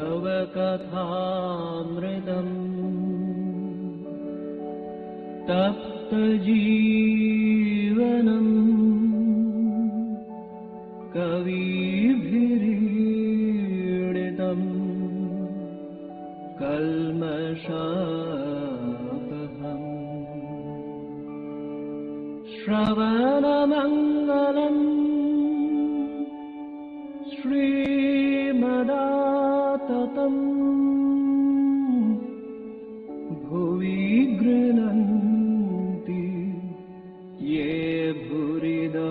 तव कथामृतम् तप्तजीवनम् कविभिरीडितम् कल्मषापहम् श्रवणमङ्गलम् श्रीमदाततम् भुवि गृह्णन्ति ये भूरिदा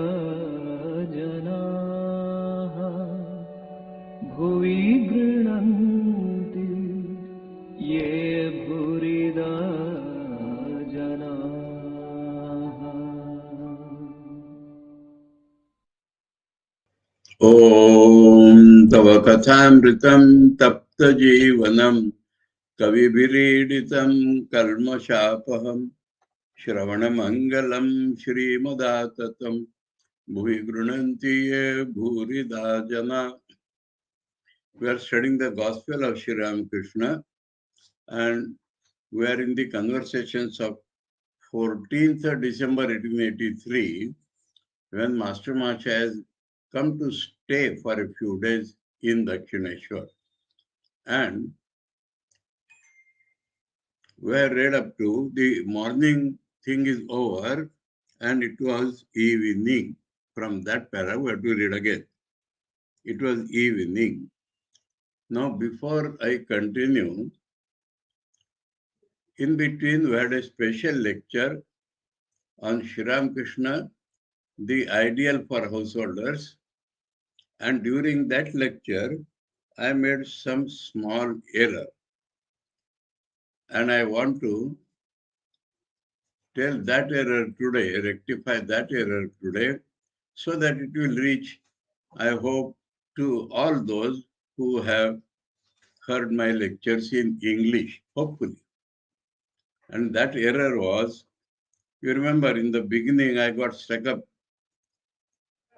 जनाः भुवि गृह्णन्ति ये भूरिदा जनाः। ॐ तव कथामृतं तप्तजीवनं कविभिरीडितं कल्मषापहं श्रवणमङ्गलं श्रीमदाततं भुवि गृह्णन्ति ये भूरिदा जना. We are studying the Gospel of Sri Ramakrishna, and we are in the conversations of 14th December 1883, when Master Macha has come to stay for a few days in Dakshineshwar. And we are read up to the morning thing is over, and it was evening. From that paragraph, we have to read again. It was evening. Now, before I continue, in between we had a special lecture on Sri Ramakrishna, the ideal for householders. And during that lecture, I made some small error. And I want to tell that error today, rectify that error today, so that it will reach, I hope, to all those who have heard my lectures in English, hopefully. And that error was, you remember in the beginning I got stuck up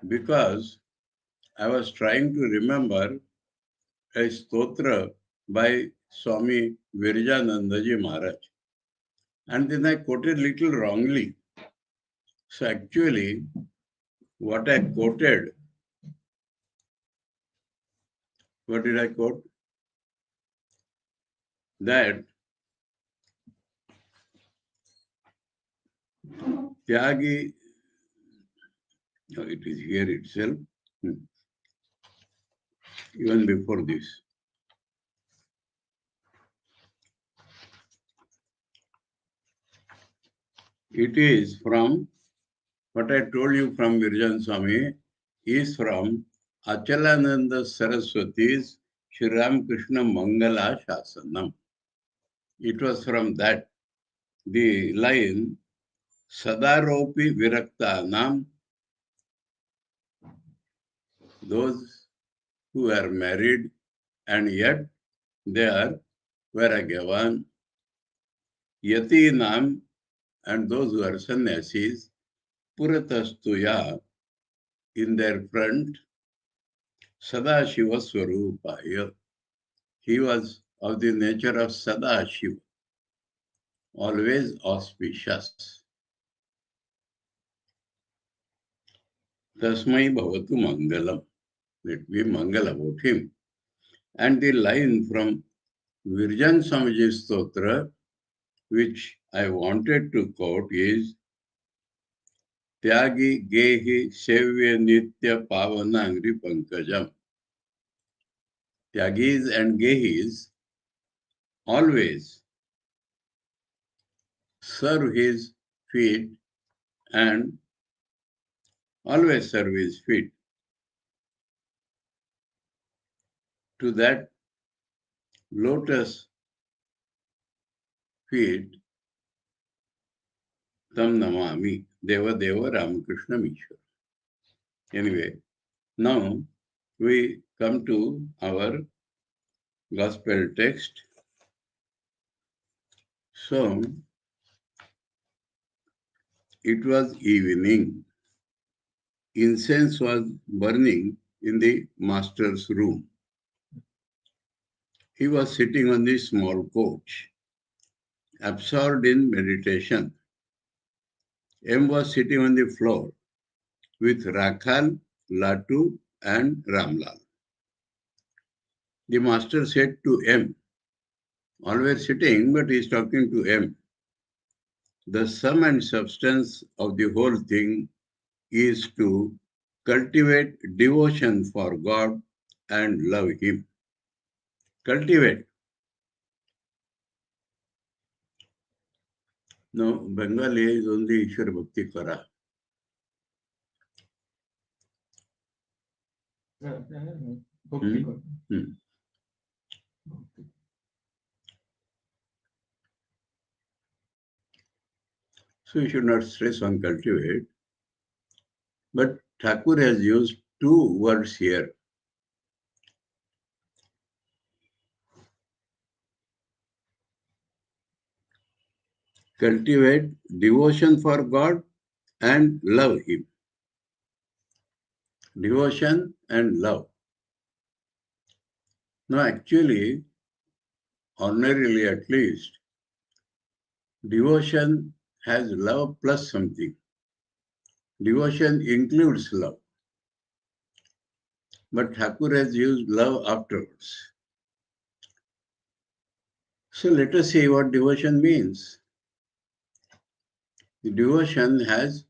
because I was trying to remember a stotra by Swami Vivekananda Ji Maharaj. And then I quoted little wrongly. So actually, what I quoted, what did I quote? That Tyagi, no, it is here itself, even before this. It is from, what I told you from Virjan Swami, is from Achalananda Saraswati's Sri Ramakrishna Mangala Shasanam. It was from that, the line, Sadaropi Viraktanam, those who are married and yet they are Vairagyavan, Yatinam, and those who are sannyasis, Puratastuya, in their front, Sadashiva Swarupaya. He was of the nature of Sadashiva, always auspicious. Tasmai Bhavatu Mangalam. Let be Mangal about him. And the line from Virjan Swamiji's Stotra, which I wanted to quote, is Tyagi Gehi Sevya Nitya Pavana Angri Pankajam. Tyagis and Gehis always serve his feet and always serve his feet to that lotus feet, Tam Namami, Deva Deva Ramakrishna Mission. Anyway, now we come to our gospel text. So, it was evening. Incense was burning in the master's room. He was sitting on the small coach, absorbed in meditation. M was sitting on the floor with Rakhal, Latu, and Ramlal. The master said to M, always sitting, but he is talking to M, the sum and substance of the whole thing is to cultivate devotion for God and love Him. Cultivate. No, Bengali is only Ishwar Bhakti Kara. Bhakti. So you should not stress on cultivate. But Thakur has used two words here. Cultivate devotion for God and love Him. Devotion and love. Now actually, ordinarily at least, devotion has love plus something. Devotion includes love. But Thakur has used love afterwards. So let us see what devotion means. The devotion has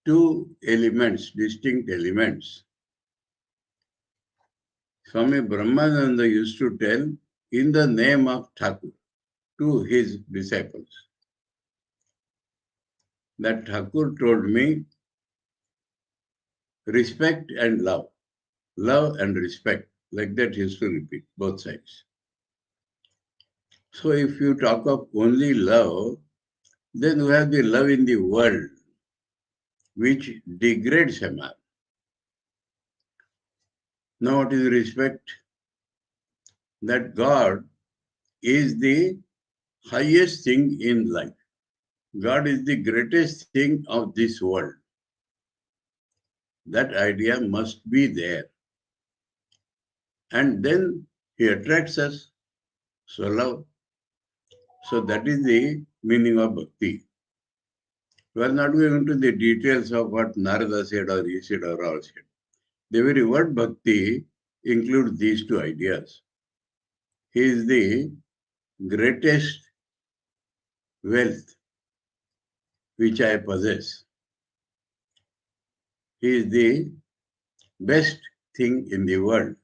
two elements, distinct elements. Swami Brahmananda used to tell, in the name of Thakur, to his disciples. That Thakur told me, respect and love. Love and respect. Like that he used to repeat, both sides. So if you talk of only love, then you have the love in the world, which degrades a man. Now what is respect? That God is the highest thing in life. God is the greatest thing of this world. That idea must be there. And then he attracts us. So love. So that is the meaning of bhakti. We are not going into the details of what Narada said or he said or all said. The very word bhakti includes these two ideas. He is the greatest wealth which I possess. He is the best thing in the world.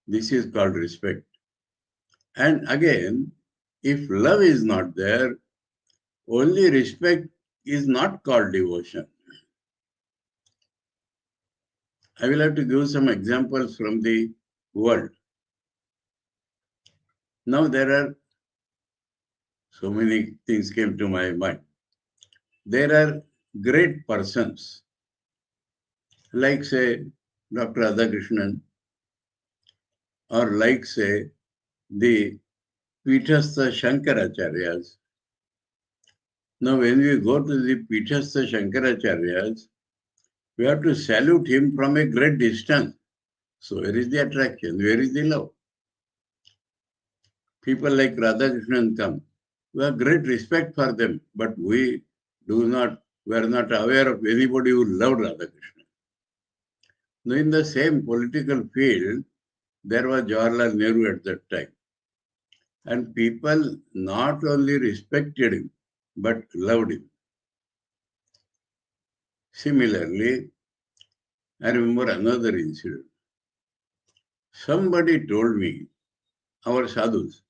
This is called respect. And again, if love is not there, only respect is not called devotion. I will have to give some examples from the world. Now there are so many things came to my mind. There are great persons, like say Dr. Radhakrishnan, or like say the Pīఠastha Shankaracharyas. Now when we go to the Pīఠastha Shankaracharyas, we have to salute him from a great distance. So where is the attraction? Where is the love? People like Radhakrishnan come. We have great respect for them, but we are not aware of anybody who loved Radhakrishnan. Now in the same political field, there was Jawaharlal Nehru at that time. And people not only respected him, but loved him. Similarly, I remember another incident. Somebody told me, our sadhus,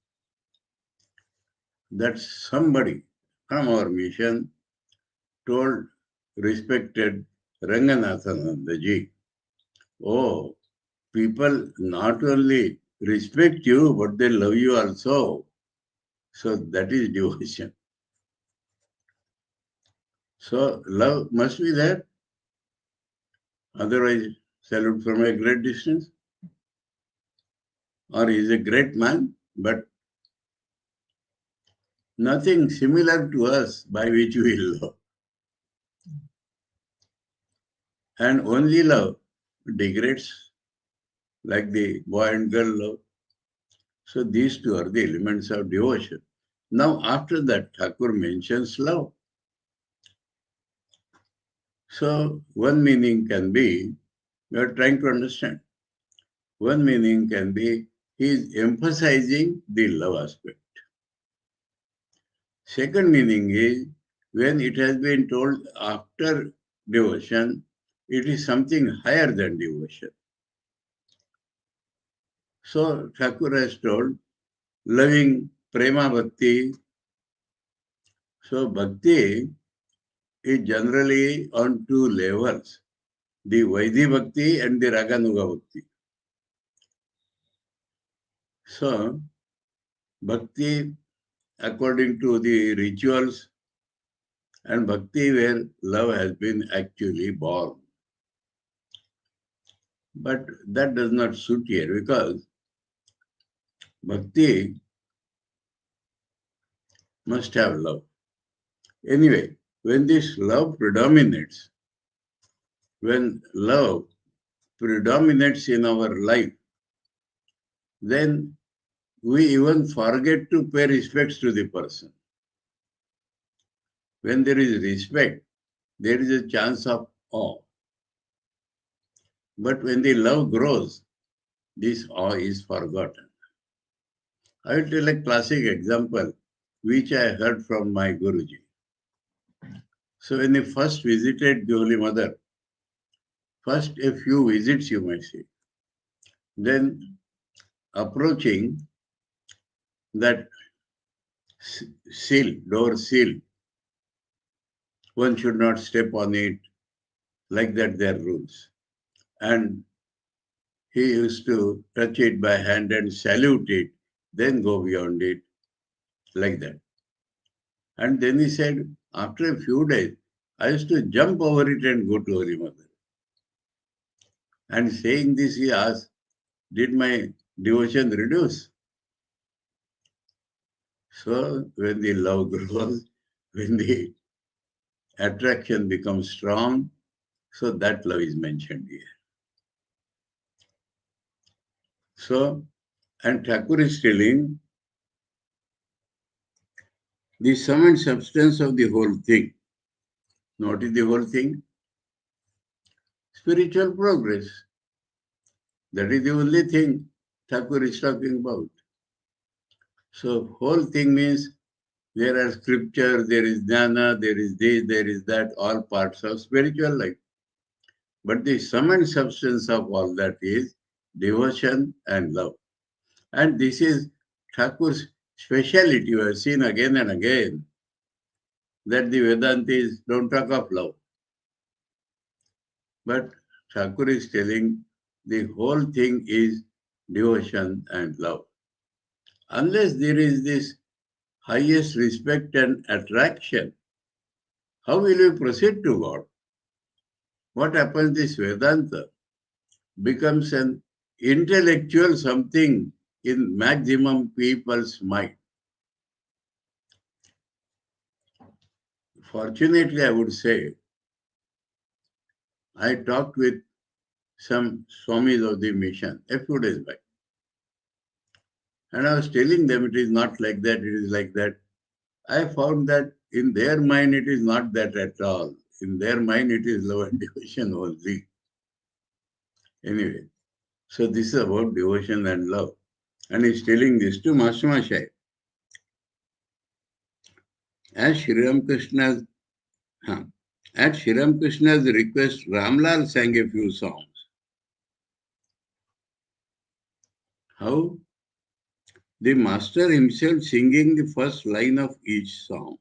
that somebody from our mission told respected Ranganathananda ji, oh, people not only respect you, but they love you also. So that is devotion. So love must be there. Otherwise, salute from a great distance. Or he is a great man, but nothing similar to us by which we love. And only love degrades, like the boy and girl love. So these two are the elements of devotion. Now after that, Thakur mentions love. So one meaning can be, we are trying to understand. One meaning can be, he is emphasizing the love aspect. Second meaning is, when it has been told after devotion, it is something higher than devotion. So Thakur has told, loving prema bhakti. So bhakti is generally on two levels, the Vaidhi bhakti and the Raganuga bhakti. So bhakti according to the rituals, and bhakti where love has been actually born. But that does not suit here, because bhakti must have love. Anyway, when this love predominates, when love predominates in our life, then we even forget to pay respects to the person. When there is respect, there is a chance of awe. But when the love grows, this awe is forgotten. I will tell a classic example which I heard from my Guruji. So when he first visited the Holy Mother, first a few visits you might say, then approaching that seal, door seal, one should not step on it, like that there are rules. And he used to touch it by hand and salute it, then go beyond it, like that. And then he said, after a few days, I used to jump over it and go to Holy Mother. And saying this, he asked, did my devotion reduce? So when the love grows, when the attraction becomes strong, so that love is mentioned here. So, and Thakur is telling the sum and substance of the whole thing. What is the whole thing? Spiritual progress. That is the only thing Thakur is talking about. So whole thing means there are scriptures, there is jnana, there is this, there is that, all parts of spiritual life. But the sum and substance of all that is devotion and love. And this is Thakur's speciality. We have seen again and again that the Vedantis don't talk of love. But Thakur is telling the whole thing is devotion and love. Unless there is this highest respect and attraction, how will we proceed to God? What happens? This Vedanta becomes an intellectual something in maximum people's mind. Fortunately, I would say, I talked with some Swamis of the mission a few days back. And I was telling them it is not like that, it is like that. I found that in their mind it is not that at all. In their mind it is love and devotion only. Anyway, so this is about devotion and love. And he's telling this to Master Mashai. As Sri Ramakrishna's At Sri Ramakrishna's request, Ramlal sang a few songs. How? The master himself singing the first line of each song.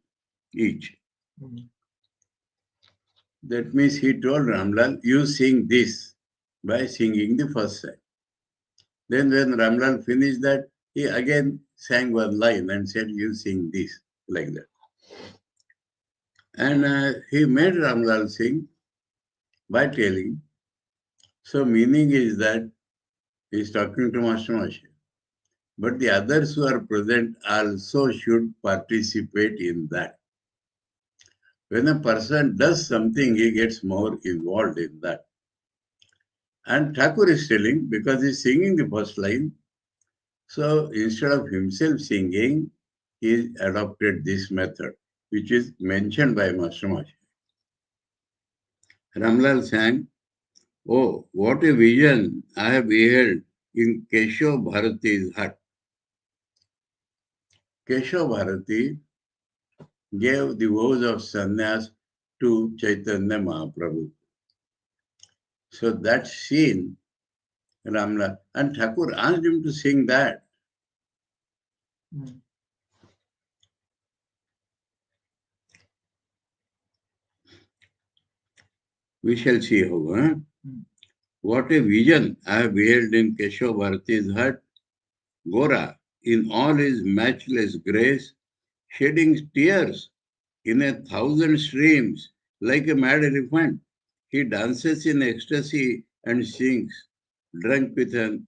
That means he told Ramlal, you sing this, by singing the first line. Then when Ramlal finished that, he again sang one line and said, you sing this, like that. And he made Ramlal sing by telling. So meaning is that he is talking to Master Mashi. But the others who are present also should participate in that. When a person does something, he gets more involved in that. And Thakur is telling, because he is singing the first line, So instead of himself singing, he adopted this method, which is mentioned by Master Maharaj. Ramlal sang, "Oh, what a vision I have beheld in Keshav Bharati's hut." Keshav Bharati gave the vows of sannyas to Chaitanya Mahaprabhu. So that scene, Ramlal, and Thakur asked him to sing that. We shall see how. Huh? What a vision I have beheld in Keshav Bharati's hut. Gora, in all his matchless grace, shedding tears in 1,000 streams like a mad elephant. He dances in ecstasy and sings, drunk with an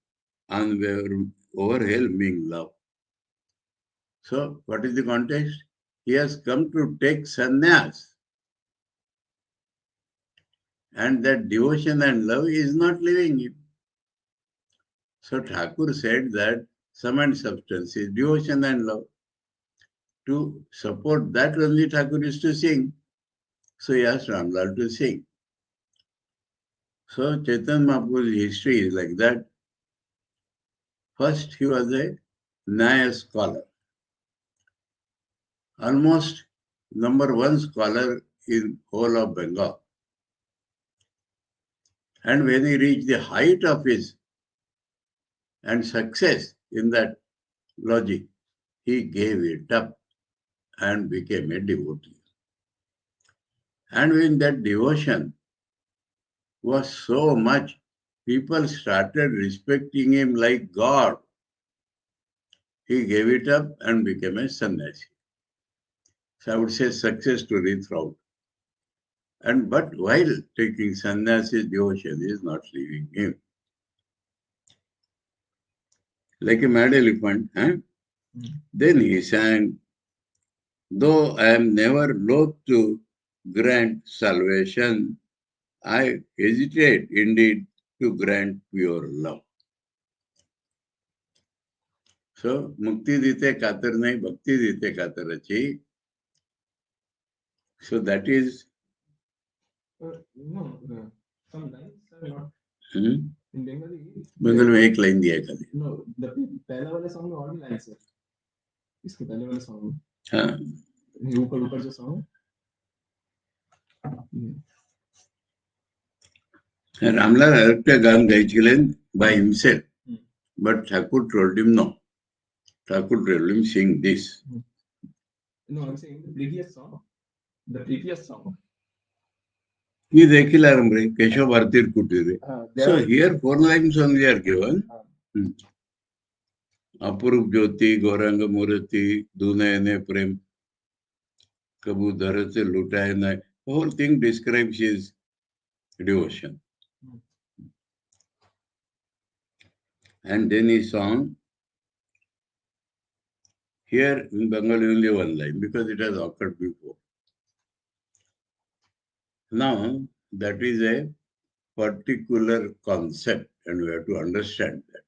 overwhelming love. So, what is the context? He has come to take sannyas. And that devotion and love is not leaving him. So Thakur said that sum and substance is devotion and love. To support that only Thakur is to sing. So he asked Ramlal to sing. So Chaitanya Mahaprabhu's history is like that. First, he was a Nyaya scholar. Almost #1 scholar in whole of Bengal. And when he reached the height of his and success in that logic, he gave it up and became a devotee. And when that devotion was so much, people started respecting him like God. He gave it up and became a sannyasi. So I would say success story throughout. But while taking sannyasi, devotion is not leaving him. Like a mad elephant, huh? Then he sang, "Though I am never loath to grant salvation, I hesitate indeed to grant pure love." So, mukti dite katar nahi, bhakti dite katarachi. So that is. No, some lines are not. In Bengali. Bengal में एक line दिया खाली. No, the पहला वाला song में और भी lines है. इसके पहले वाले song में. हाँ. ये ऊपर जो song. Ramlal arekta गान गाइছিলেন by himself, but Thakur told him no. Thakur told him sing this. No, I'm saying the previous song. The previous song. He dekhilaram re Keshav Bharati Kutir. So here 4 lines only are given. Apurup Jyoti Gauranga Murati Dunayane Prem Kabu Dharate Lutayana. The whole thing describes his devotion. And then he sang. Here in Bengali only one line because it has occurred before. Now that is a particular concept and we have to understand that.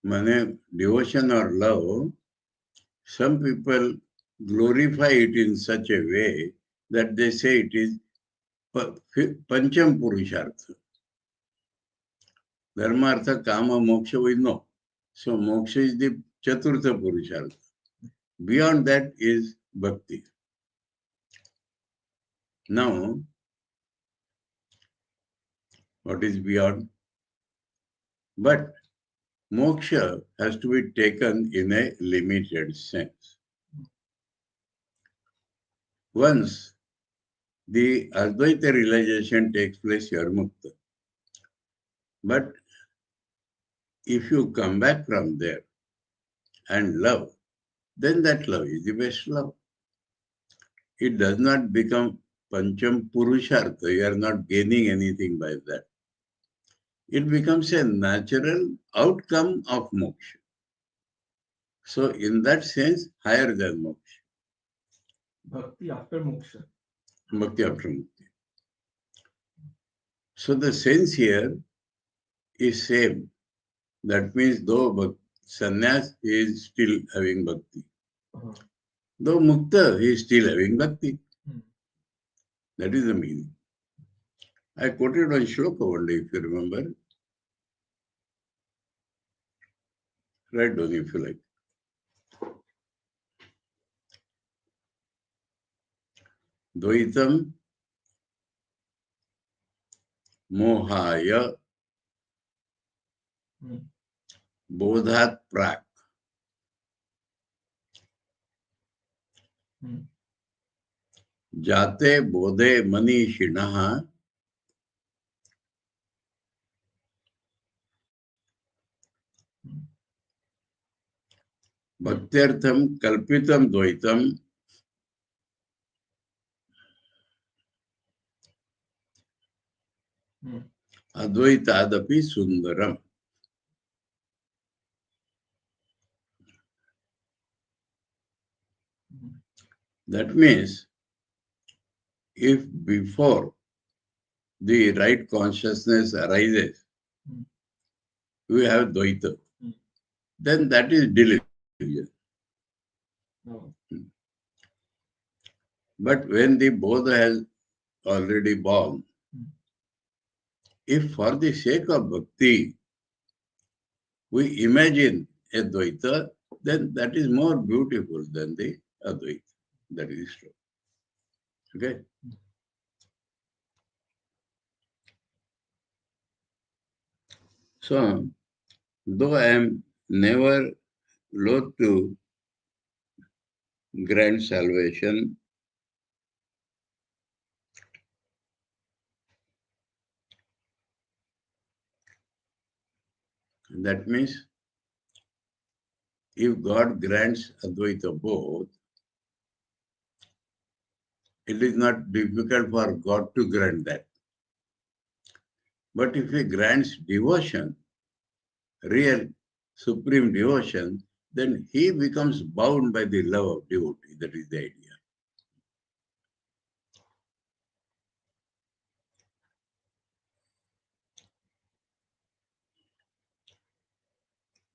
Mane, devotion or love, some people glorify it in such a way that they say it is Pancham Purushartha. Dharma, Artha, Kama, Moksha, we know. So Moksha is the Chaturtha Purushartha. Beyond that is Bhakti. Now, what is beyond? But moksha has to be taken in a limited sense. Once the Advaita realization takes place, you are mukta. But if you come back from there and love, then that love is the best love. It does not become Pancham Purushartha. You are not gaining anything by that. It becomes a natural outcome of moksha. So in that sense, higher than moksha. Bhakti after moksha. Bhakti after mukti. So the sense here is same. That means though sannyas, he is still having bhakti. Uh-huh. Though mukta, he is still having bhakti. Hmm. That is the meaning. I quoted one shloka one day, if you remember. Write down if you like. Dvaitam mohaya bodhat prak. Jate bodhe manishinaha bhaktyartham kalpitam dvaitam advaitadapi sundaram. That means, if before the right consciousness arises, we have Dvaita, then that is delusion. But when the Bodha has already born, if for the sake of bhakti, we imagine a Dvaita, then that is more beautiful than the Advaita. That is true. Okay? So, though I am never loath to grant salvation, that means if God grants Advaita both, it is not difficult for God to grant that. But if He grants devotion, real supreme devotion, then He becomes bound by the love of devotee. That is the idea.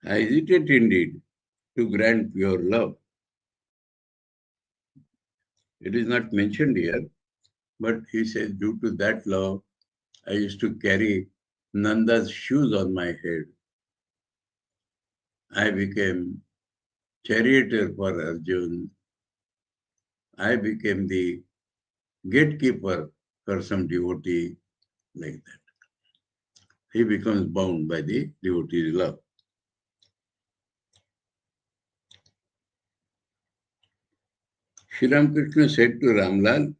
I hesitate indeed to grant pure love. It is not mentioned here, but he says, due to that love, I used to carry Nanda's shoes on my head. I became charioteer for Arjun. I became the gatekeeper for some devotee, like that. He becomes bound by the devotee's love. Sri Ramakrishna said to Ramlal,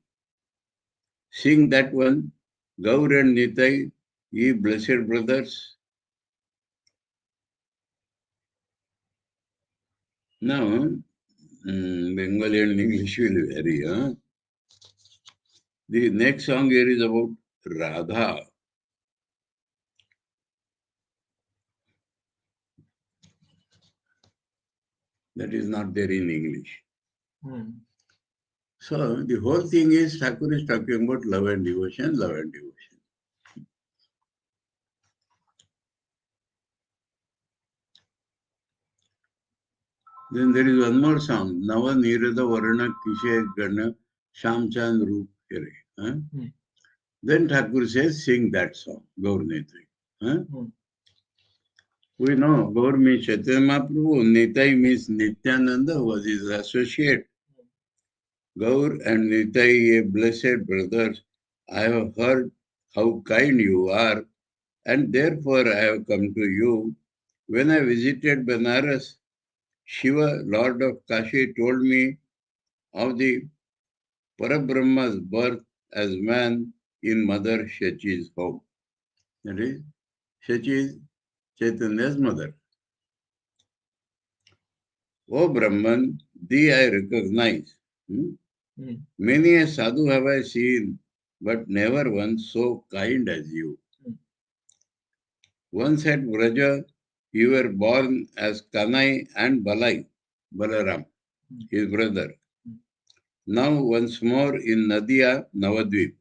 sing that one, Gaur and Nitai, ye blessed brothers. Now, Bengali and English will vary. Huh? The next song here is about Radha. That is not there in English. So the whole thing is Thakur is talking about love and devotion, love and devotion. Then there is one more song, Nava Nirada Varana Kishe Gana Sham Chand Roop Kere. Huh? Then Thakur says, sing that song, Gaur Netai. Huh? We know Gaur means Chaitanya Mahaprabhu, Nitai means Nityananda, who was his associate. Gaur and Nitai, blessed brothers, I have heard how kind you are, and therefore I have come to you. When I visited Benares, Shiva, Lord of Kashi, told me of the Parabrahma's birth as man in Mother Shachi's home. That is, Shachi is Chaitanya's mother. O Brahman, thee I recognize. Many a sadhu have I seen, but never one so kind as you. Once at Vraja, you were born as Kanai and Balai, Balaram, his brother. Now once more in Nadia, Navadvip,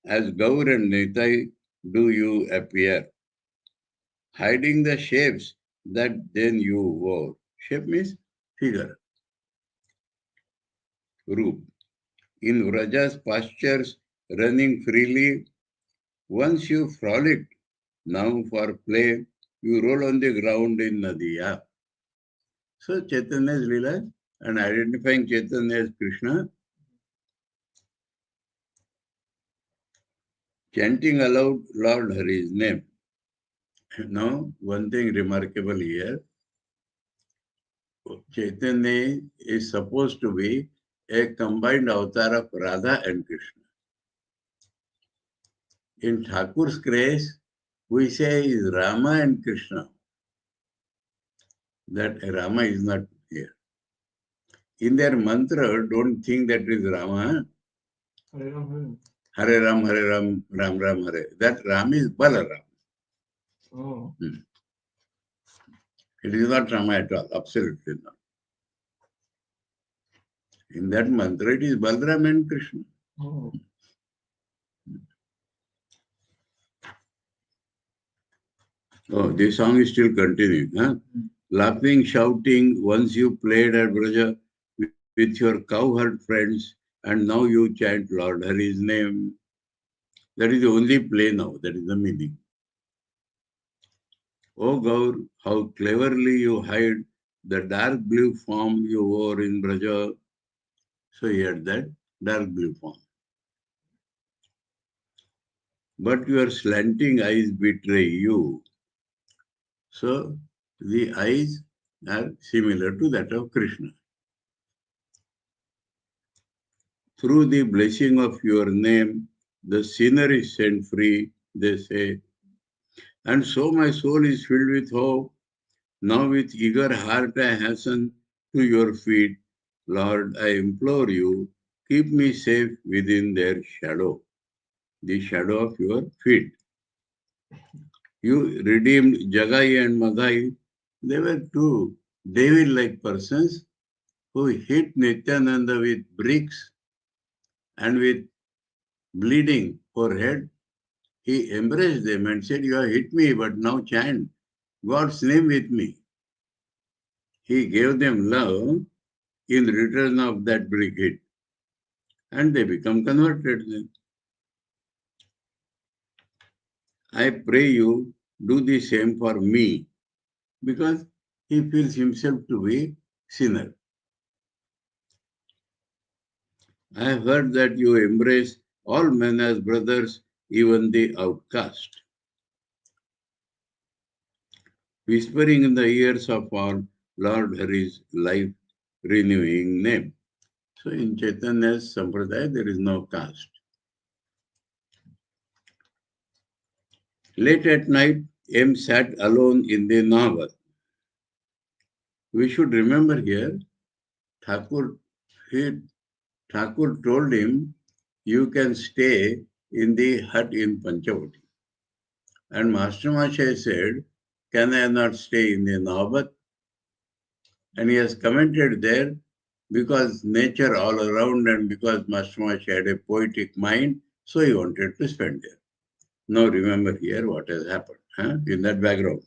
as Gaur and Nitai do you appear. hiding the shapes that then you wore. Shape means figure, roop. In Vraja's pastures, running freely, once you frolicked, now for play, you roll on the ground in Nadiya. So Chaitanya's Leela and identifying Chaitanya as Krishna, chanting aloud Lord Hari's name. Now, one thing remarkable here, Chaitanya is supposed to be a combined avatar of Radha and Krishna. In Thakur's case, we say is Rama and Krishna. That Rama is not here. In their mantra, don't think that is Rama. Hare Ram, Hare Ram, Ram Ram, Hare. That Ram is Balaram. Oh. It is not Rama at all, absolutely not. In that mantra, it is Balaram and Krishna. Oh. Oh, this song is still continuing. Huh? Laughing, shouting, once you played at Braja with your cowherd friends, and now you chant Lord Hari's name. That is the only play now, that is the meaning. Oh Gaur, how cleverly you hide the dark blue form you wore in Braja. So he had that dark blue form. But your slanting eyes betray you. So the eyes are similar to that of Krishna. Through the blessing of your name, the sinner is set free, they say. And so my soul is filled with hope. Now with eager heart I hasten to your feet. Lord, I implore you, keep me safe within their shadow, the shadow of your feet. You redeemed Jagai and Madhai. They were two devil-like persons who hit Nityananda with bricks and with bleeding forehead. He embraced them and said, you have hit me, but now chant God's name with me. He gave them love in return of that brick hit. And they become converted then. I pray you do the same for me, because he feels himself to be sinner. I have heard that you embrace all men as brothers, even the outcast. Whispering in the ears of all, Lord Hari's life-renewing name. So in Chaitanya's Sampradaya, there is no caste. Late at night, M sat alone in the Navat. We should remember here, Thakur told him, you can stay in the hut in Panchavati. And Master Mashay said, can I not stay in the Navat? And he has commented there, because nature all around and because Master Mashay had a poetic mind, so he wanted to spend there. Now remember here what has happened in that background.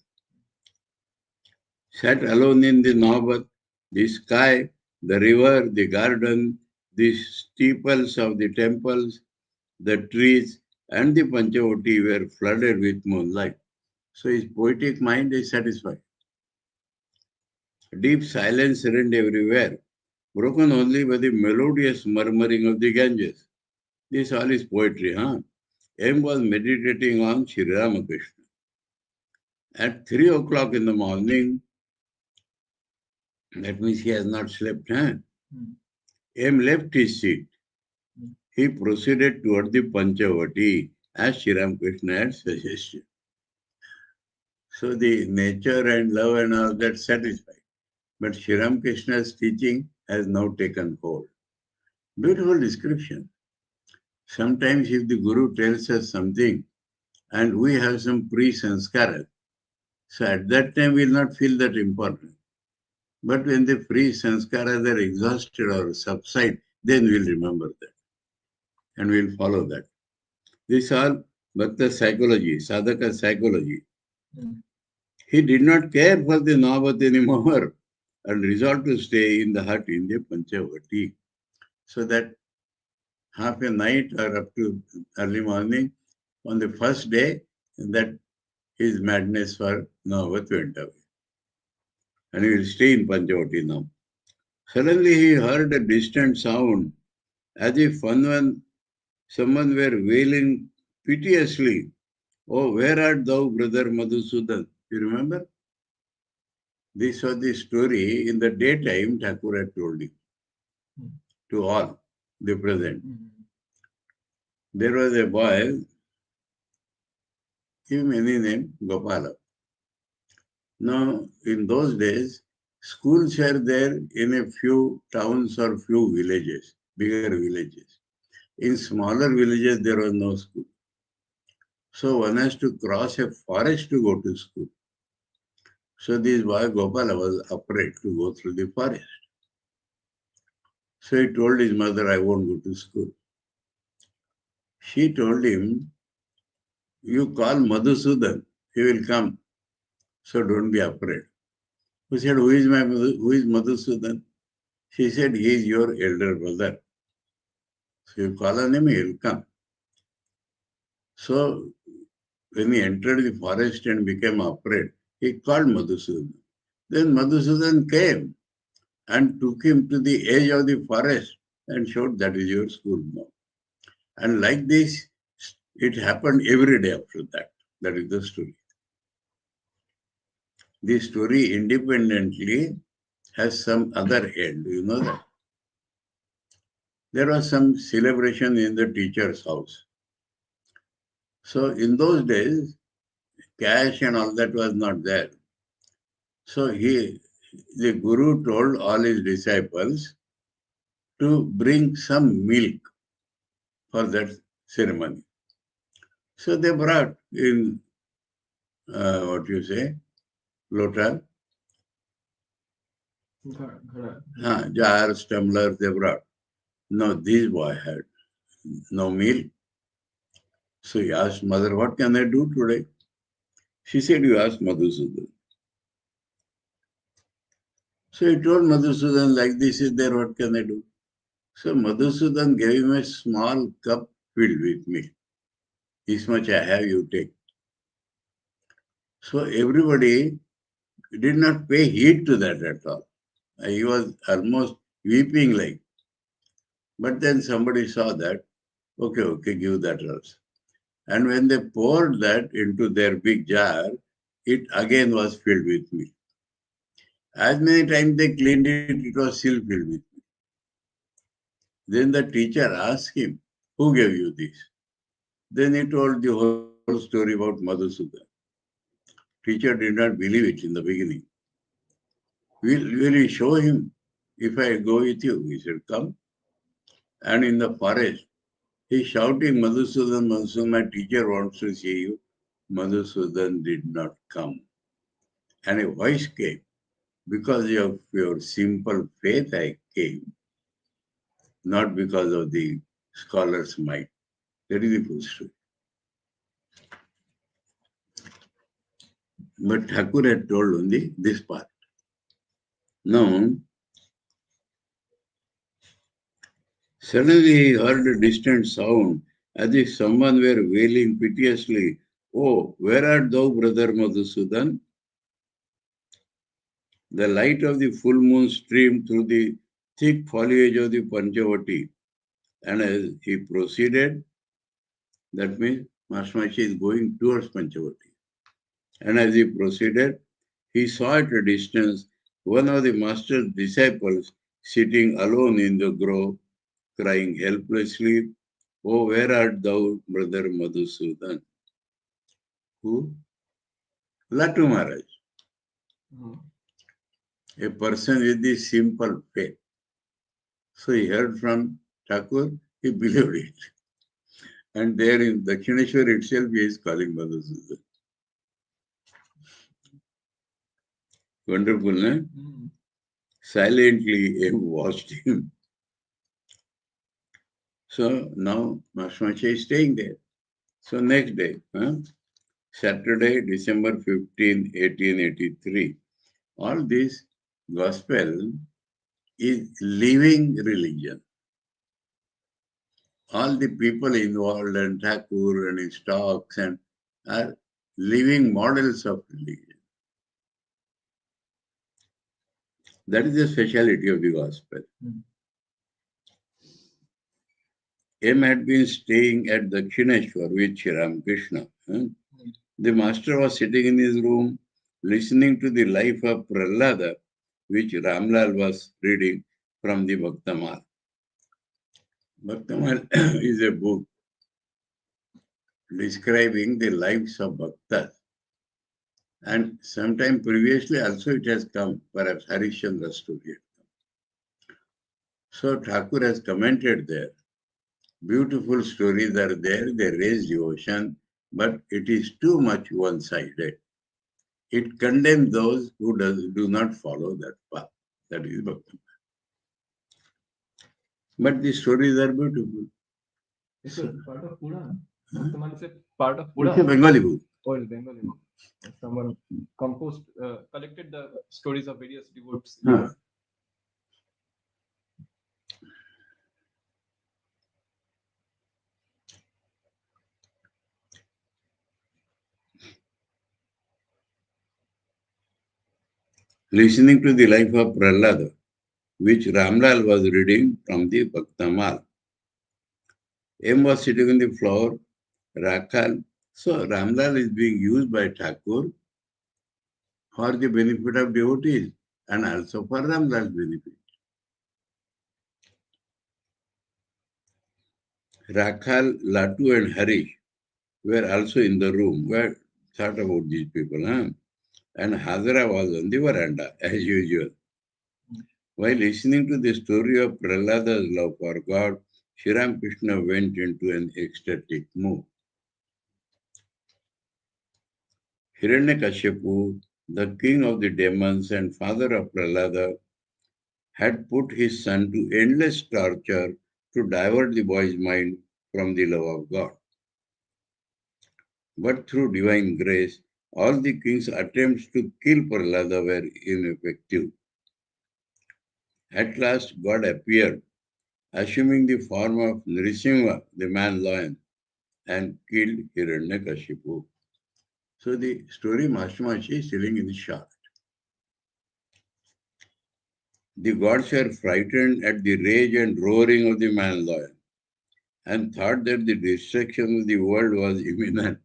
Sat alone in the Nabat, the sky, the river, the garden, the steeples of the temples, the trees, and the Panchavati were flooded with moonlight. So his poetic mind is satisfied. Deep silence reigned everywhere, broken only by the melodious murmuring of the Ganges. This all is poetry, M was meditating on Sri Ramakrishna. At 3 o'clock in the morning, that means he has not slept, M left his seat. He proceeded toward the Panchavati, as Sri Ramakrishna had suggested. So the nature and love and all that satisfied. But Sri Ramakrishna's teaching has now taken hold. Beautiful description. Sometimes if the Guru tells us something and we have some pre-sanskara, so at that time we will not feel that important. But when the pre-sanskaras are exhausted or subside, then we'll remember that. And we'll follow that. This all Bhakta psychology, sadhaka psychology. He did not care for the Navat anymore and resolved to stay in the hut in the Panchavati. So that half a night or up to early morning, on the first day, that his madness for Navat went away. And he will stay in Panchavati now. Suddenly he heard a distant sound as if someone were wailing piteously, "Oh, where art thou, brother Madhusudan?" You remember? This was the story in the daytime Thakur had told him to all the present. There was a boy, give him any name, Gopala. Now, in those days, schools were there in a few towns or few villages, bigger villages. In smaller villages, there was no school. So one has to cross a forest to go to school. So this boy Gopala was afraid to go through the forest. So he told his mother, "I won't go to school." She told him, "You call Madhusudan, he will come. So don't be afraid." He said, who is Madhusudan? She said, "He is your elder brother. So you call on him, he will come." So when he entered the forest and became afraid, he called Madhusudan. Then Madhusudan came and took him to the edge of the forest and showed, "That is your school now." And like this, it happened every day after that. That is the story. The story independently has some other end. Do you know that? There was some celebration in the teacher's house. So in those days, cash and all that was not there. So the Guru told all his disciples to bring some milk for that ceremony. So they brought in, lota, jars, tumblers, they brought. No, this boy had no milk. So he asked mother, "What can I do today?" She said, "You ask Madhusudan." So he told Madhusudan, "Like this is there, what can I do?" So Madhusudan gave him a small cup filled with milk. "This much I have, you take." So everybody did not pay heed to that at all. He was almost weeping like. But then somebody saw that, okay, give that also. And when they poured that into their big jar, it again was filled with milk. As many times they cleaned it, it was still filled with milk. Then the teacher asked him, "Who gave you this?" Then he told the whole story about Madhusudan. Teacher did not believe it in the beginning. Will you show him if I go with you? He said, "Come." And in the forest, he's shouting, "Madhusudan, Madhusudan, my teacher wants to see you." Madhusudan did not come. And a voice came, "Because of your simple faith, I came, not because of the scholar's might." That is the full story. But Thakur had told only this part. Now, suddenly he heard a distant sound as if someone were wailing piteously, "Oh, where art thou, brother Madhusudan?" The light of the full moon streamed through the thick foliage of the Panchavati. And as he proceeded, that means Maharshi is going towards Panchavati. And as he proceeded, he saw at a distance one of the master's disciples sitting alone in the grove, crying helplessly, "Oh, where art thou, brother Madhusudan?" Who? Latu Maharaj. A person with the simple faith. So he heard from Thakur, he believed it. And there in Dakshineshwar itself, he is calling Madhusudan. Wonderful, no? Silently he watched him. So now Maharshi is staying there. So next day, Saturday, December 15, 1883. All this gospel is living religion. All the people involved and Thakur and his talks and are living models of religion. That is the speciality of the gospel. M had been staying at Dakshineshwar with Sri Ramakrishna. The master was sitting in his room listening to the life of Prahlada, which Ramlal was reading from the Bhaktamal. Bhaktamal is a book describing the lives of bhaktas. And sometime previously also it has come, perhaps Harishchandra's story. So Thakur has commented there. Beautiful stories are there, they raise devotion, but it is too much one-sided. It condemns those who do not follow that path. That is Bhakti. But the stories are beautiful. It's a part of Puran. Someone is a part of It's a Puran. Bengali book. Oh, it's Bengali book. Someone collected the stories of various devotees. Listening to the life of Prahlada, which Ramlal was reading from the Bhaktamal. M was sitting on the floor, Rakhal. So Ramlal is being used by Thakur for the benefit of devotees and also for Ramlal's benefit. Rakhal, Latu and Harish were also in the room. Where thought about these people, huh? And Hazara was on the veranda as usual. While listening to the story of Prahlada's love for God, Sri Ramakrishna went into an ecstatic mood. Hiranyakashipu, the king of the demons and father of Prahlada, had put his son to endless torture to divert the boy's mind from the love of God. But through divine grace, all the king's attempts to kill Prahlada were ineffective. At last, God appeared, assuming the form of Nrisimha, the man-lion, and killed Hiranyakashipu. So the story Mastermachi is telling in short. The gods were frightened at the rage and roaring of the man-lion and thought that the destruction of the world was imminent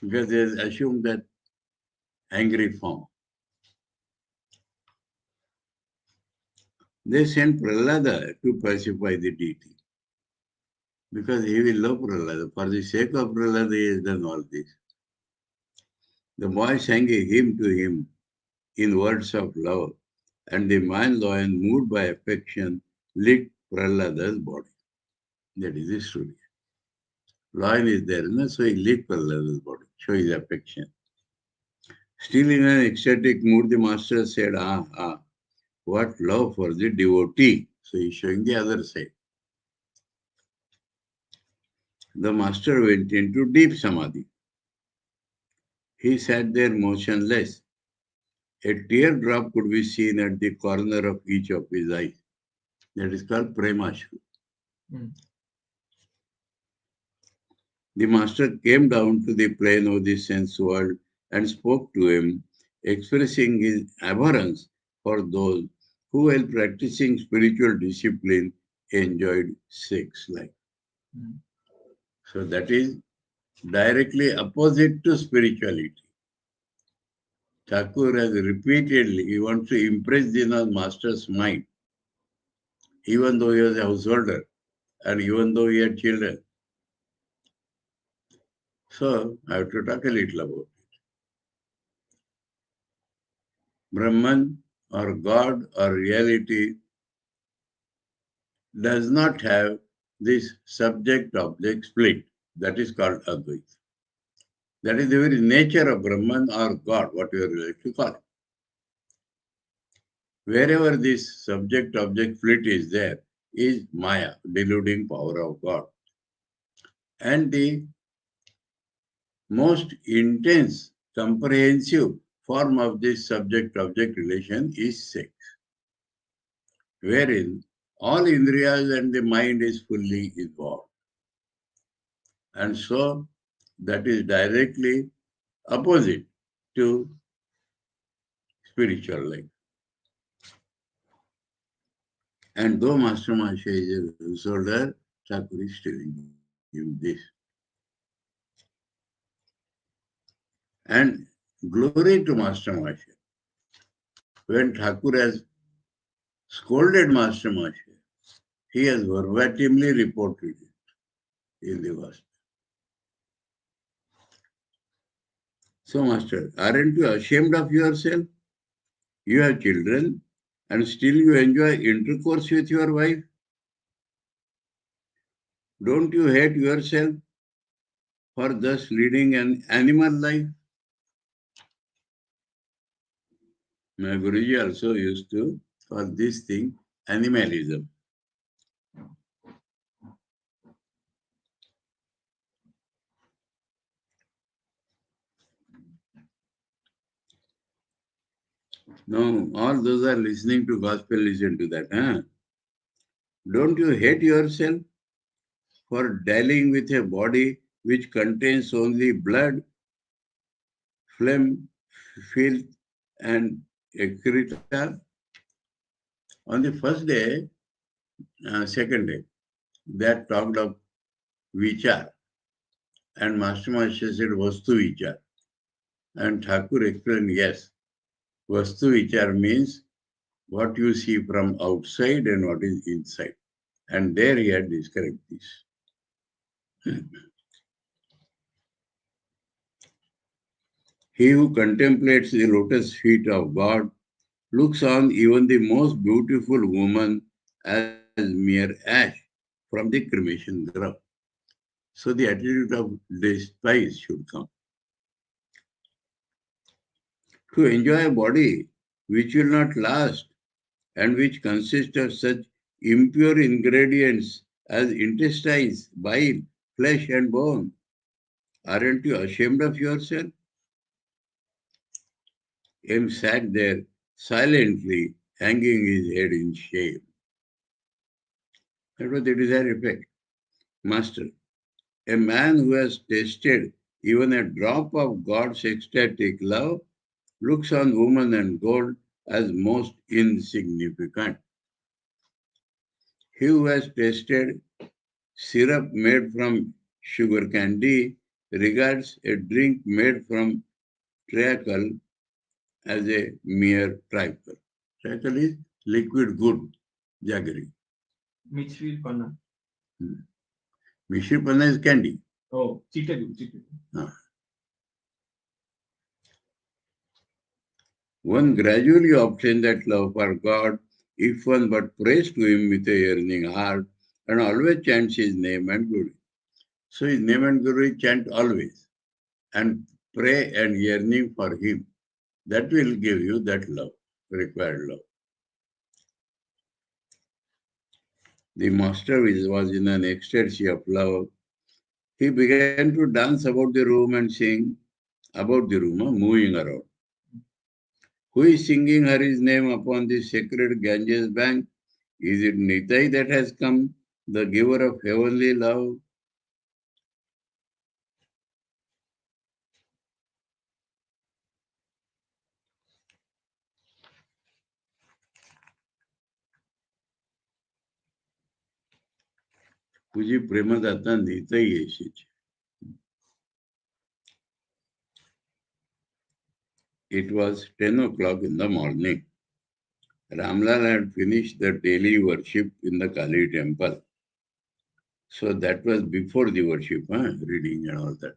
because they assumed that angry form. They sent Prahlada to pacify the deity because he will love Prahlada. For the sake of Prahlada, he has done all this. The boy sang a hymn to him in words of love, and the man-lion, moved by affection, licked Prahlada's body. That is the story. Lion is there, no? So he licked Prahlada's body, show his affection. Still in an ecstatic mood, the master said, what love for the devotee. So he's showing the other side. The master went into deep samadhi. He sat there motionless. A teardrop could be seen at the corner of each of his eyes. That is called Premashru. The master came down to the plane of the sense world and spoke to him, expressing his abhorrence for those who, while practicing spiritual discipline, enjoyed sex life. So that is directly opposite to spirituality. Thakur has repeatedly, he wants to impress the master's mind, even though he was a householder and even though he had children. So I have to talk a little about it. Brahman or God or reality does not have this subject-object split. That is called Advaita. That is the very nature of Brahman or God, whatever you like to call it. Wherever this subject-object split is there, is Maya, deluding power of God. And the most intense, comprehensive form of this subject-object relation is sex, wherein all indriyas and the mind is fully involved. And so that is directly opposite to spiritual life. And though Master Masha is a disorder, Thakur is telling him this. And glory to Master Masha. When Thakur has scolded Master Masha, he has verbatimly reported it in the verse. So, Master, aren't you ashamed of yourself? You have children and still you enjoy intercourse with your wife? Don't you hate yourself for thus leading an animal life? My Guruji also used to call this thing animalism. Now, all those are listening to gospel, listen to that. Huh? Don't you hate yourself for dallying with a body which contains only blood, phlegm, filth, and excreta? On the first day, second day, that talked of vichar. And Master Master said Vastu vichar. And Thakur explained, yes, Vastu vichar means what you see from outside and what is inside. And there he had described this. He who contemplates the lotus feet of God looks on even the most beautiful woman as mere ash from the cremation ground. So the attitude of despise should come. To enjoy a body which will not last and which consists of such impure ingredients as intestines, bile, flesh, and bone. Aren't you ashamed of yourself? M sat there silently, hanging his head in shame. That was the desired effect. Master, a man who has tasted even a drop of God's ecstatic love looks on woman and gold as most insignificant. He who has tasted syrup made from sugar candy regards a drink made from treacle as a mere trifle. Trifle is liquid good, jaggery. Mishri Panna. Mishri panna is candy. Oh, cheated. One gradually obtains that love for God if one but prays to him with a yearning heart and always chants his name and glory. So his name and glory chant always and pray and yearning for him. That will give you that love, required love. The master was in an ecstasy of love. He began to dance about the room and sing about the room, moving around. Who is singing Hari's name upon the sacred Ganges bank? Is it Nitai that has come, the giver of heavenly love? तुझी प्रेमदाता Nitai एशीच. It was 10 o'clock in the morning. Ramlal had finished the daily worship in the Kali temple. So that was before the worship, reading and all that.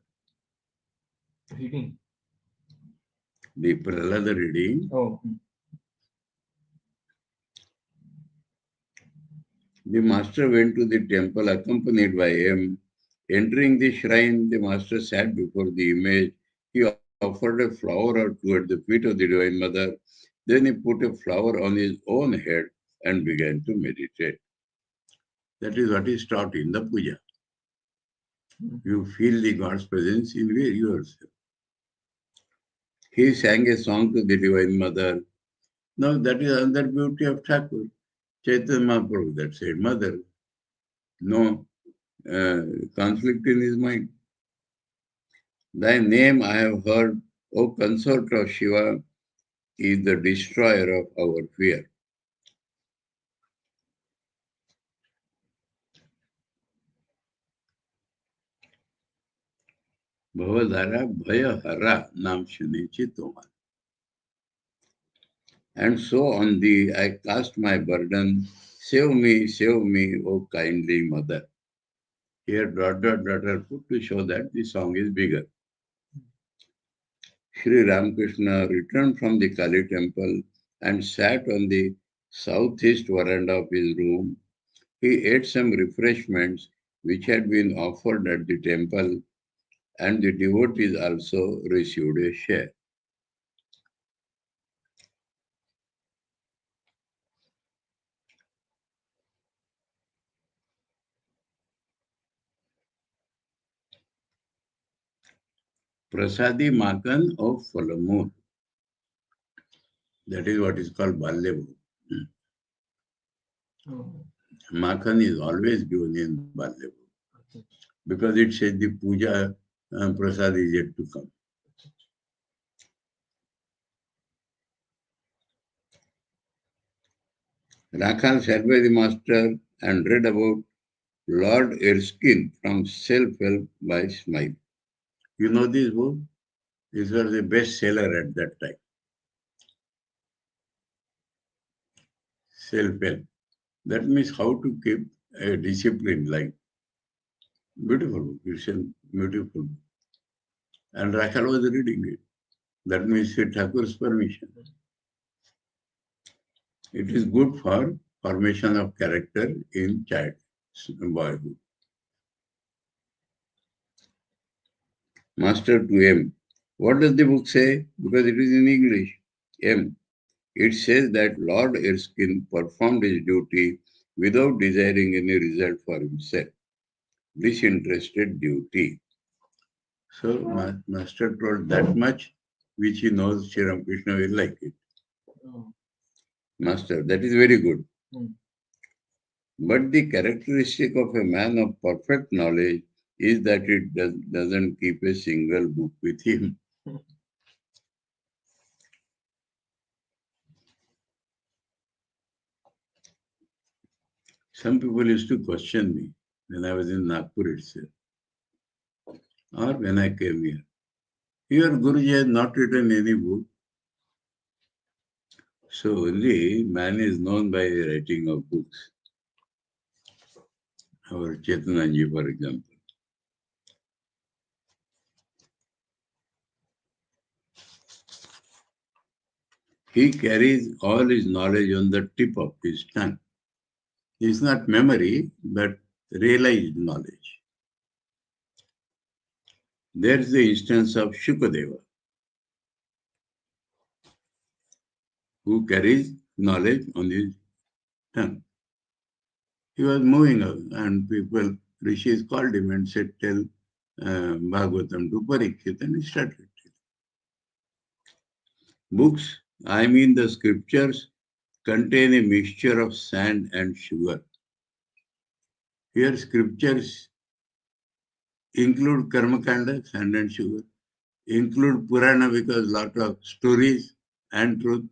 Reading? The Prahlada reading. Oh. The master went to the temple accompanied by him. Entering the shrine, the master sat before the image. He offered a flower or two at the feet of the Divine Mother. Then he put a flower on his own head and began to meditate. That is what is taught in the puja. You feel the God's presence in yourself. He sang a song to the Divine Mother. Now that is another beauty of Thakur. Chaitanya Mahaprabhu that said, Mother, no conflict in his mind. Thy name I have heard, O consort of Shiva, is the destroyer of our fear. Bhavadhara Bhaya Hara Nam Shunichi Tomar. And so on thee I cast my burden. Save me, O kindly mother. Here dot put to show that the song is bigger. Sri Ramakrishna returned from the Kali temple and sat on the southeast veranda of his room. He ate some refreshments which had been offered at the temple, and the devotees also received a share. Prasadi Makan of Falamur. That is what is called Ballevu. Makan is always given in Ballevu because it says the puja prasad is yet to come. Rakhal sat by the master and read about Lord Erskine from Self-Help by Smile. You know this book? This was a bestseller at that time. Self-Help. That means how to keep a disciplined life. Beautiful book. It's a beautiful book. And Rakhal was reading it. That means Thakur's permission. It is good for formation of character in child, boyhood. Master to M. What does the book say? Because it is in English. M. It says that Lord Erskine performed his duty without desiring any result for himself. Disinterested duty. So Master told that much which he knows Sri Ramakrishna will like it. Master, that is very good. But the characteristic of a man of perfect knowledge is that it doesn't keep a single book with him. Some people used to question me when I was in Nagpur itself, or when I came here. Your Guruji has not written any book. So only man is known by writing of books. Our Chetananji, for example. He carries all his knowledge on the tip of his tongue. It's not memory, but realized knowledge. There's the instance of Shukadeva, who carries knowledge on his tongue. He was moving and people, rishis called him and said, tell Bhagavatam to Parikshit, and he started. Books, I mean the scriptures, contain a mixture of sand and sugar. Here scriptures include Karmakanda, sand and sugar, include Purana because lot of stories and truth.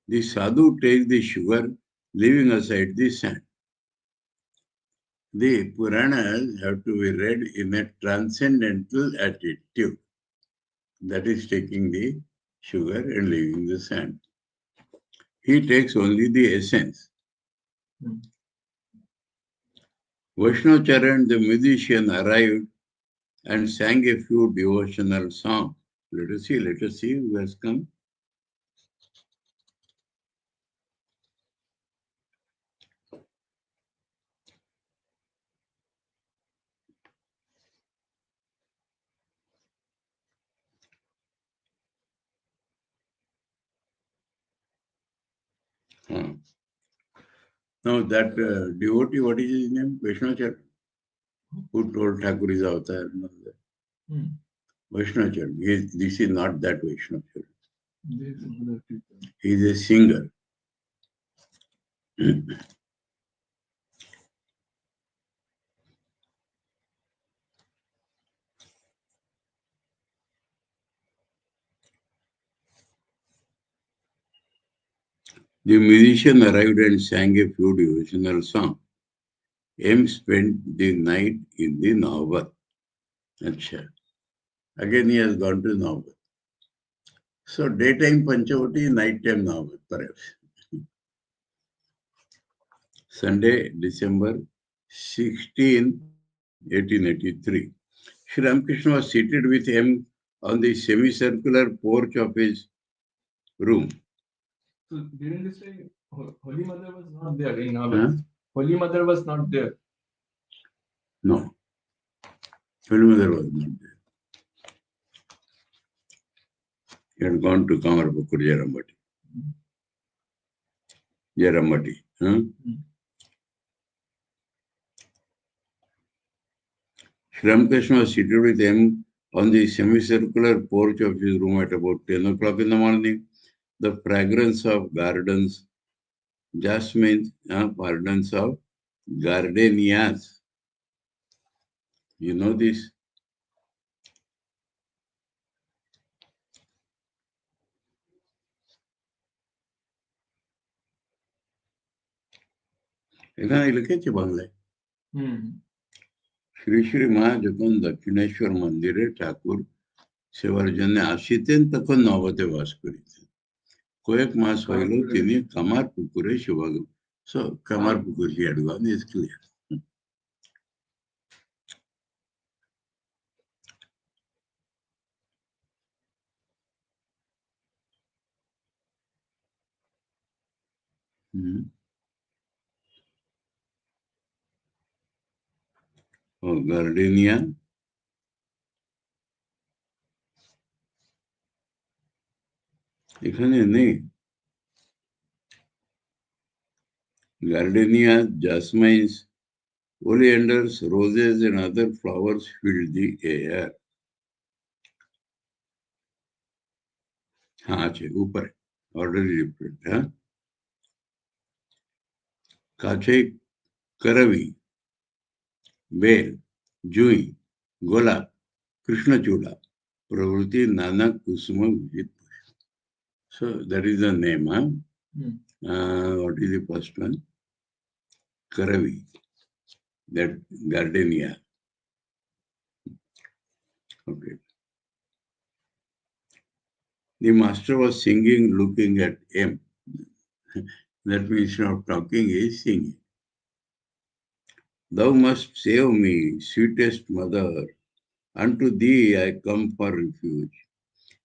The sadhu takes the sugar, leaving aside the sand. The Puranas have to be read in a transcendental attitude. That is taking the sugar and leaving the sand. He takes only the essence. Vaishnav the musician, arrived and sang a few devotional songs. Let us see who has come. Now that devotee, what is his name? Vaishnavacharya, who told Thakur is avatar and all that. Vaishnavacharya. This is not that Vaishnavacharya. He is a singer. The musician arrived and sang a few devotional songs. M spent the night in the Navbat. Achha. Again, he has gone to Navbat. So, daytime Panchavati, nighttime Navbat, perhaps. Sunday, December 16, 1883. Sri Ramakrishna was seated with him on the semicircular porch of his room. So during this time, Holy Mother was not there in Navbat. Holy Mother was not there. No. Holy Mother was not there. He had gone to Kathāmrita, Jaramati. Jaramati. Sri Ramakrishna was seated with him on the semicircular porch of his room at about 10 o'clock in the morning. The fragrance of gardens, jasmine, pardons of gardenias. You know this? এখানে লিখেছে বাংলায় শ্রী শ্রী মা যখন দক্ষিণেশ্বর মন্দিরে ঠাকুর সেবার জন্য আসিতেন তখন নবতে বাস করিতেন কয়েক মাস হইল তিনি কামার পুকুরে সেবা so কামার পুকুর he had gone is clear. Oh, gardenia. এখানে নেই gardenia, jasmines, oleanders, roses and other flowers filled the air. हाँ আছে ऊपर ऑर्डर रिप्रेंट हाँ काछे करवी बेल जुई गोलाप कृष्णचूड़ा प्रवृत्ति नाना कुसुम विविध. So that is the name. What is the first one? Karavi, that gardenia. Okay. The master was singing, looking at him. That means not talking, he is singing. Thou must save me, sweetest mother. Unto thee I come for refuge.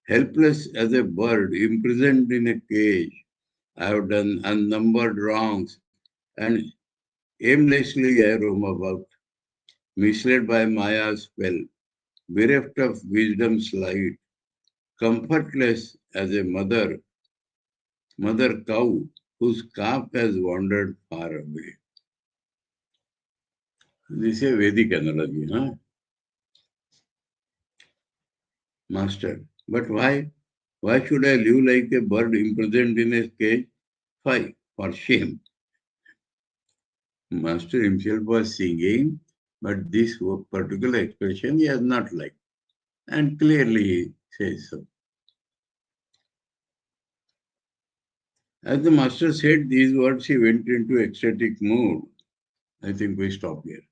Helpless as a bird imprisoned in a cage, I have done unnumbered wrongs, and aimlessly I roam about, misled by Maya's spell, bereft of wisdom's light, comfortless as a mother cow whose calf has wandered far away. This is a Vedic analogy, huh? Master, but why? Why should I live like a bird imprisoned in a cage? Why? For shame. Master himself was singing, but this particular expression he has not liked. And clearly he says so. As the master said these words, he went into ecstatic mood. I think we stop here.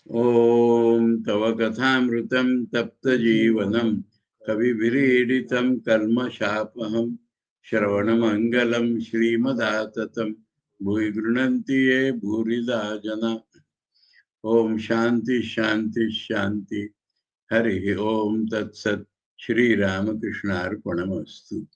Om Tava Kathāmritam Tapta Jivanam Kavivireditam Kalma Shapaham Shravanamangalam Srimadaatatam Bhui Grunanti Ye Bhurida Jana. Om Shanti Shanti Shanti Hari Om Tat Sat Sri Ramakrishna Arpanamastu.